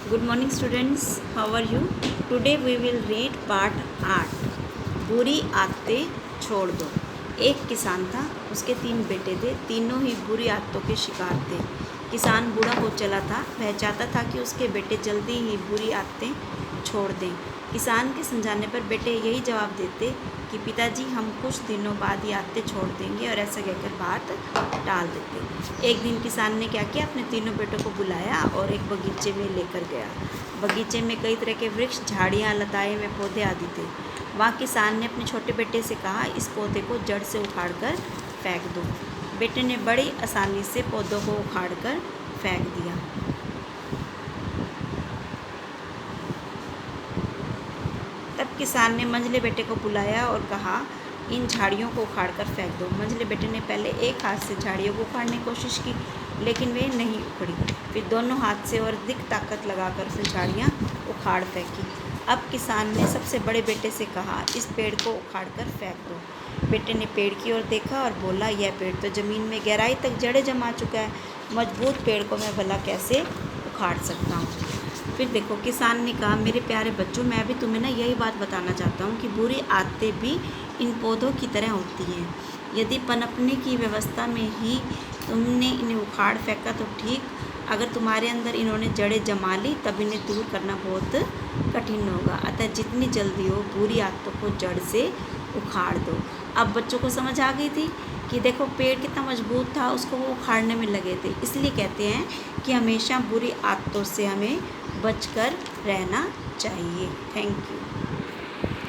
Good morning students, how are you? Today we will read part 8 बुरी आदतें छोड़ दो। एक किसान था, उसके 3 बेटे थे, तीनों ही बुरी आदतों के शिकार थे। किसान बूढ़ा हो चला था, वह चाहता था कि उसके बेटे जल्दी ही बुरी आदतें छोड़ दें। किसान के समझाने पर बेटे यही जवाब देते कि पिताजी हम कुछ दिनों बाद ये आदतें छोड़ देंगे, और ऐसा कहकर बात टाल देते। एक दिन किसान ने क्या किया, अपने तीनों बेटों को बुलाया और एक बगीचे में लेकर गया। बगीचे में कई तरह के वृक्ष, झाड़ियाँ, लताएँ व पौधे आदि थे। वहाँ किसान ने अपने छोटे बेटे से कहा, इस पौधे को जड़ से उखाड़ कर फेंक दो। बेटे ने बड़ी आसानी से पौधों को उखाड़ कर फेंक दिया। तब किसान ने मंझले बेटे को बुलाया और कहा, इन झाड़ियों को उखाड़ कर फेंक दो। मंझले बेटे ने पहले एक हाथ से झाड़ियों को उखाड़ने की कोशिश की, लेकिन वे नहीं उखड़ी। फिर दोनों हाथ से और अधिक ताकत लगाकर उसे झाड़ियाँ उखाड़ फेंकी। अब किसान ने सबसे बड़े बेटे से कहा, इस पेड़ को उखाड़ कर फेंक दो। बेटे ने पेड़ की ओर देखा और बोला, यह पेड़ तो ज़मीन में गहराई तक जड़ें जमा चुका है, मजबूत पेड़ को मैं भला कैसे उखाड़ सकता हूँ। फिर देखो, किसान ने कहा, मेरे प्यारे बच्चों, मैं भी तुम्हें ना यही बात बताना चाहता हूँ कि बुरी आदतें भी इन पौधों की तरह होती हैं। यदि पनपने की व्यवस्था में ही तुमने इन्हें उखाड़ फेंका तो ठीक, अगर तुम्हारे अंदर इन्होंने जड़ें जमा ली तब इन्हें दूर करना बहुत कठिन होगा। अतः जितनी जल्दी हो बुरी आदतों को जड़ से उखाड़ दो। अब बच्चों को समझ आ गई थी कि देखो पेड़ कितना मजबूत था, उसको वो उखाड़ने में लगे थे। इसलिए कहते हैं कि हमेशा बुरी आदतों से हमें बचकर रहना चाहिए। Thank you.